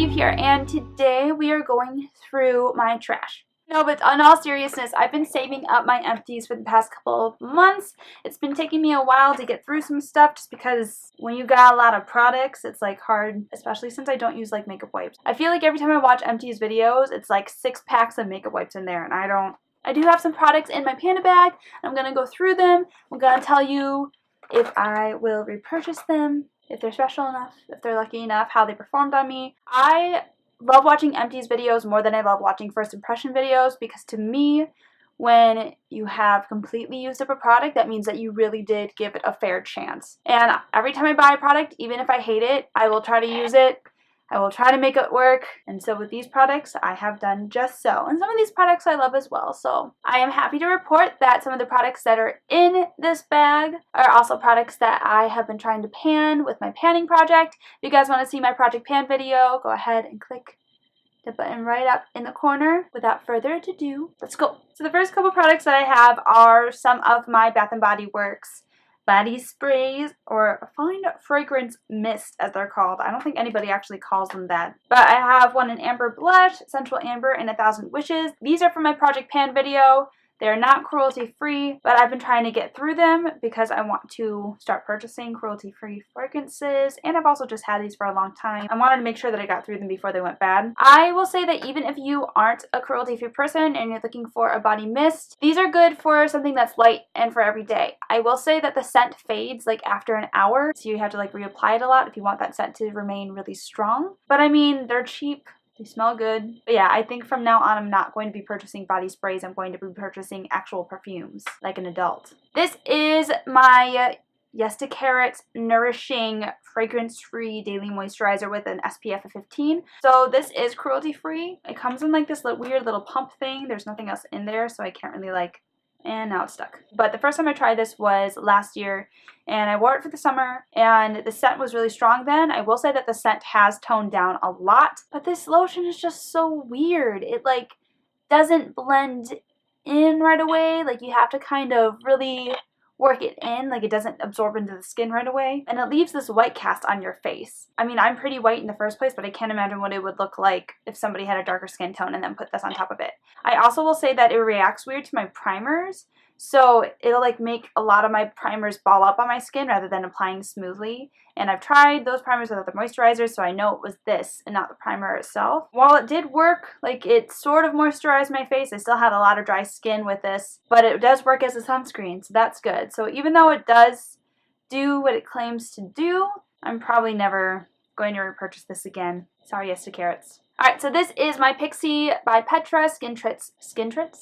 Steve here, and today we are going through my trash. No, but in all seriousness, I've been saving up my empties for the past couple of months. It's been taking me a while to get through some stuff just because when you got a lot of products, it's like hard, especially since I don't use like makeup wipes. I feel like every time I watch Empties videos, it's like 6 packs of makeup wipes in there, and I do have some products in my Panda bag. I'm going to go through them. I'm going to tell you if I will repurchase them, if they're special enough, if they're lucky enough, how they performed on me. I love watching Empties videos more than I love watching first impression videos because to me, when you have completely used up a product, that means that you really did give it a fair chance. And every time I buy a product, even if I hate it, I will try to use it. I will try to make it work, and so with these products, I have done just so. And some of these products I love as well, so I am happy to report that some of the products that are in this bag are also products that I have been trying to pan with my panning project. If you guys want to see my project pan video, go ahead and click the button right up in the corner. Without further ado, let's go. So the first couple products that I have are some of my Bath & Body Works body sprays, or fine fragrance mist as they're called. I don't think anybody actually calls them that. But I have one in Amber Blush, Central Amber, and 1000 Wishes. These are from my Project Pan video. They're not cruelty-free, but I've been trying to get through them because I want to start purchasing cruelty-free fragrances, and I've also just had these for a long time. I wanted to make sure that I got through them before they went bad. I will say that even if you aren't a cruelty-free person and you're looking for a body mist, these are good for something that's light and for every day. I will say that the scent fades like after an hour, so you have to like reapply it a lot if you want that scent to remain really strong. But I mean, they're cheap. They smell good. But yeah, I think from now on I'm not going to be purchasing body sprays. I'm going to be purchasing actual perfumes like an adult. This is my Yes to Carrot Nourishing Fragrance-Free Daily Moisturizer with an SPF of 15. So this is cruelty-free. It comes in like this weird little pump thing. There's nothing else in there, so I can't really like, and now it's stuck. But the first time I tried this was last year, and I wore it for the summer, and the scent was really strong then. I will say that the scent has toned down a lot, but this lotion is just so weird. It like doesn't blend in right away. Like you have to kind of really work it in, like it doesn't absorb into the skin right away, and it leaves this white cast on your face. I mean, I'm pretty white in the first place, but I can't imagine what it would look like if somebody had a darker skin tone and then put this on top of it. I also will say that it reacts weird to my primers, so it'll like make a lot of my primers ball up on my skin rather than applying smoothly. And I've tried those primers with other moisturizers, so I know it was this and not the primer itself. While it did work, like it sort of moisturized my face, I still had a lot of dry skin with this, but it does work as a sunscreen, so that's good. So even though it does do what it claims to do, I'm probably never going to repurchase this again. Sorry, Yes to Carrots. Alright, so this is my Pixi by Petra Skin Treats.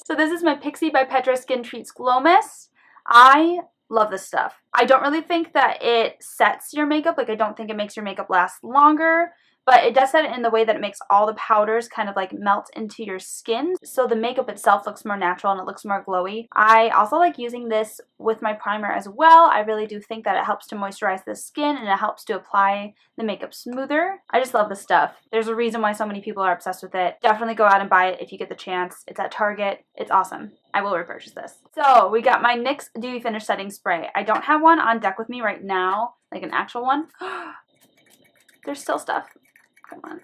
So this is my Pixi by Petra Skin Treats Glow Mist. I love this stuff. I don't really think that it sets your makeup. Like, I don't think it makes your makeup last longer, but it does set it in the way that it makes all the powders kind of like melt into your skin, so the makeup itself looks more natural and it looks more glowy. I also like using this with my primer as well. I really do think that it helps to moisturize the skin and it helps to apply the makeup smoother. I just love this stuff. There's a reason why so many people are obsessed with it. Definitely go out and buy it if you get the chance. It's at Target. It's awesome. I will repurchase this. So we got my NYX Dewy Finish Setting Spray. I don't have one on deck with me right now, like an actual one. There's still stuff. Come on.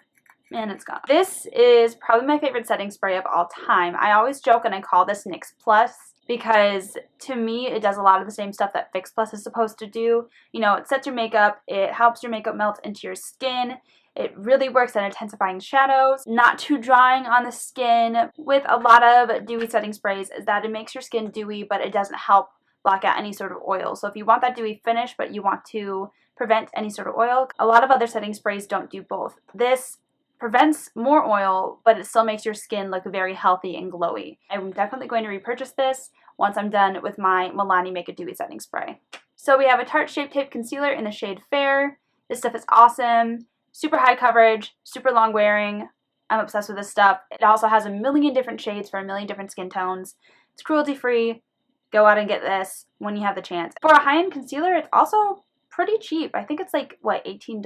Man, it's gone. This is probably my favorite setting spray of all time. I always joke and I call this NYX Plus because to me it does a lot of the same stuff that Fix Plus is supposed to do. You know, it sets your makeup, it helps your makeup melt into your skin. It really works at intensifying shadows, not too drying on the skin. With a lot of dewy setting sprays is that it makes your skin dewy, but it doesn't help block out any sort of oil. So if you want that dewy finish, but you want to prevent any sort of oil, a lot of other setting sprays don't do both. This prevents more oil, but it still makes your skin look very healthy and glowy. I'm definitely going to repurchase this once I'm done with my Milani Make It Dewy Setting Spray. So we have a Tarte Shape Tape Concealer in the shade Fair. This stuff is awesome. Super high coverage, super long wearing. I'm obsessed with this stuff. It also has a million different shades for a million different skin tones. It's cruelty free. Go out and get this when you have the chance. For a high-end concealer, it's also pretty cheap. I think it's like, what, $18?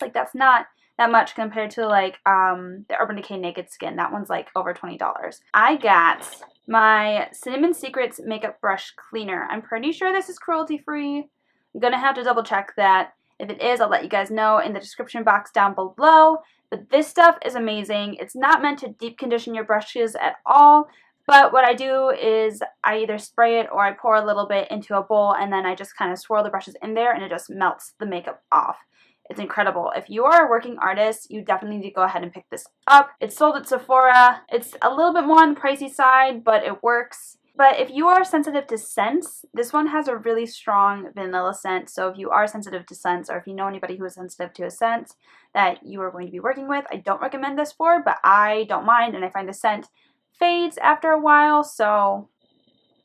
Like, that's not that much compared to like the Urban Decay Naked Skin. That one's like over $20. I got my Cinnamon Secrets Makeup Brush Cleaner. I'm pretty sure this is cruelty free. I'm gonna have to double check that. If it is, I'll let you guys know in the description box down below. But this stuff is amazing. It's not meant to deep condition your brushes at all. But what I do is I either spray it or I pour a little bit into a bowl and then I just kind of swirl the brushes in there and it just melts the makeup off. It's incredible. If you are a working artist, you definitely need to go ahead and pick this up. It's sold at Sephora. It's a little bit more on the pricey side, but it works. But if you are sensitive to scents, this one has a really strong vanilla scent. So if you are sensitive to scents, or if you know anybody who is sensitive to a scent that you are going to be working with, I don't recommend this for, but I don't mind, and I find the scent fades after a while, so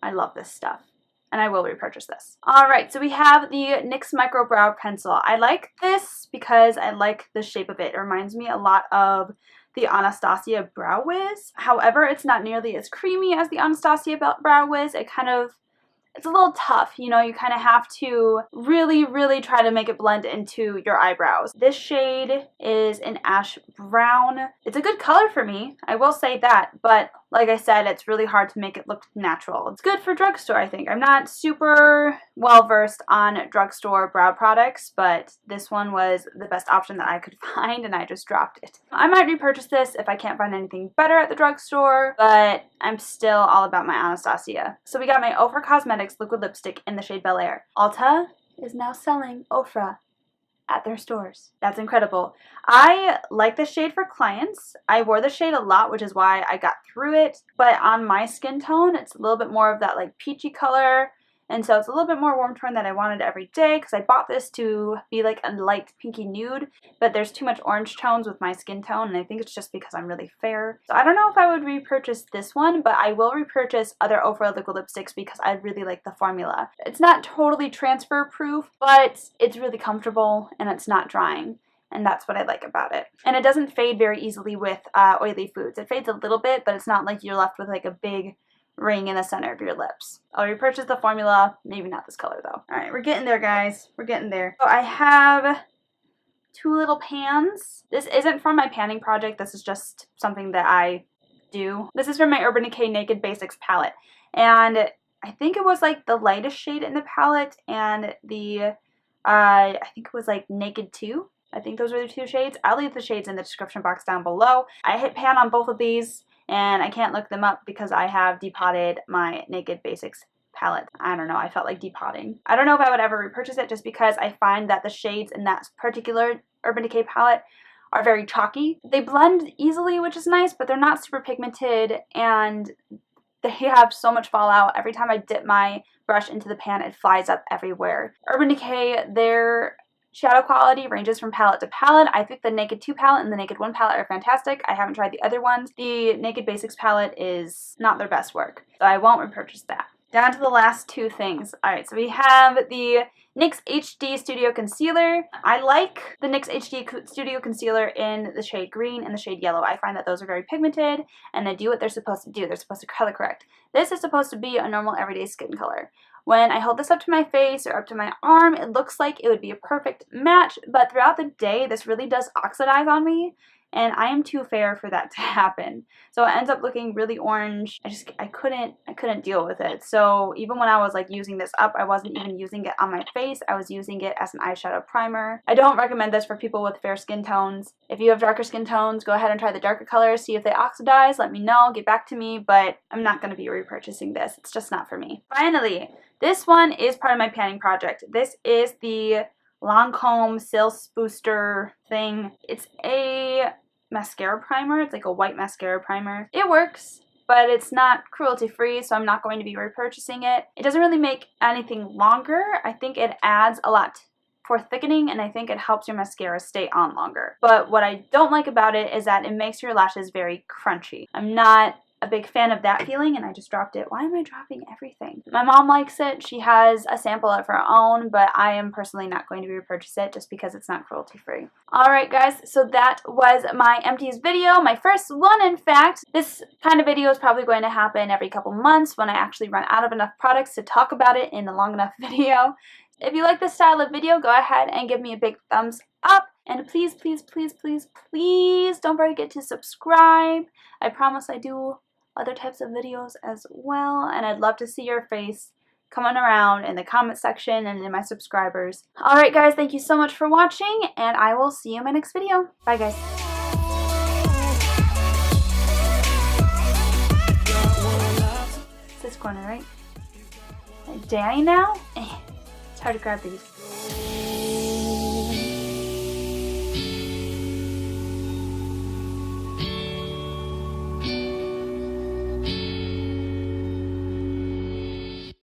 I love this stuff. And I will repurchase this. Alright, so we have the NYX Micro Brow Pencil. I like this because I like the shape of it. It reminds me a lot of the Anastasia Brow Wiz. However, it's not nearly as creamy as the Anastasia Brow Wiz. It's a little tough, you know, you kind of have to really, really try to make it blend into your eyebrows. This shade is an ash brown. It's a good color for me, I will say that, but like I said, it's really hard to make it look natural. It's good for drugstore, I think. I'm not super well versed on drugstore brow products, but this one was the best option that I could find and I just dropped it. I might repurchase this if I can't find anything better at the drugstore, but I'm still all about my Anastasia. So we got my Ofra Cosmetics liquid lipstick in the shade Bel Air. Ulta is now selling Ofra at their stores. That's incredible. I like this shade for clients. I wore the shade a lot, which is why I got through it, but on my skin tone, it's a little bit more of that like peachy color, and so it's a little bit more warm tone that I wanted every day because I bought this to be like a light pinky nude, but there's too much orange tones with my skin tone, and I think it's just because I'm really fair. So I don't know if I would repurchase this one, but I will repurchase other Ofra liquid lipsticks because I really like the formula. It's not totally transfer proof, but it's really comfortable and it's not drying. And that's what I like about it. And it doesn't fade very easily with oily foods. It fades a little bit, but it's not like you're left with like a big ring in the center of your lips. I'll repurchase the formula, maybe not this color though. Alright, we're getting there, guys. We're getting there. So I have two little pans. This isn't from my panning project. This is just something that I do. This is from my Urban Decay Naked Basics palette. And I think it was like the lightest shade in the palette and the, I think it was like Naked 2. I think those were the two shades. I'll leave the shades in the description box down below. I hit pan on both of these and I can't look them up because I have depotted my Naked Basics palette. I don't know, I felt like depotting. I don't know if I would ever repurchase it just because I find that the shades in that particular Urban Decay palette are very chalky. They blend easily, which is nice, but they're not super pigmented and they have so much fallout. Every time I dip my brush into the pan, it flies up everywhere. Urban Decay, their shadow quality ranges from palette to palette. I think the Naked 2 palette and the Naked 1 palette are fantastic. I haven't tried the other ones. The Naked Basics palette is not their best work, so I won't repurchase that. Down to the last two things. Alright, so we have the NYX HD Studio Concealer. I like the NYX HD Studio Concealer in the shade green and the shade yellow. I find that those are very pigmented and they do what they're supposed to do. They're supposed to color correct. This is supposed to be a normal everyday skin color. When I hold this up to my face or up to my arm, it looks like it would be a perfect match, but throughout the day, this really does oxidize on me, and I am too fair for that to happen. So it ends up looking really orange. I couldn't deal with it. So even when I was like using this up, I wasn't even using it on my face. I was using it as an eyeshadow primer. I don't recommend this for people with fair skin tones. If you have darker skin tones, go ahead and try the darker colors, see if they oxidize, let me know, get back to me, but I'm not going to be repurchasing this. It's just not for me. Finally, this one is part of my panning project. This is the Lancome Silk Booster thing. It's a mascara primer. It's like a white mascara primer. It works, but it's not cruelty free, so I'm not going to be repurchasing it. It doesn't really make anything longer. I think it adds a lot for thickening, and I think it helps your mascara stay on longer. But what I don't like about it is that it makes your lashes very crunchy. I'm not a big fan of that feeling, and I just dropped it. Why am I dropping everything? My mom likes it. She has a sample of her own, but I am personally not going to repurchase it just because it's not cruelty free. Alright guys, so that was my Empties video, my first one in fact. This kind of video is probably going to happen every couple months when I actually run out of enough products to talk about it in a long enough video. If you like this style of video, go ahead and give me a big thumbs up. And please, please, please, please, please don't forget to subscribe. I promise I do other types of videos as well, and I'd love to see your face coming around in the comment section and in my subscribers. Alright guys, thank you so much for watching, and I will see you in my next video. Bye guys. Danny now? It's hard to grab these.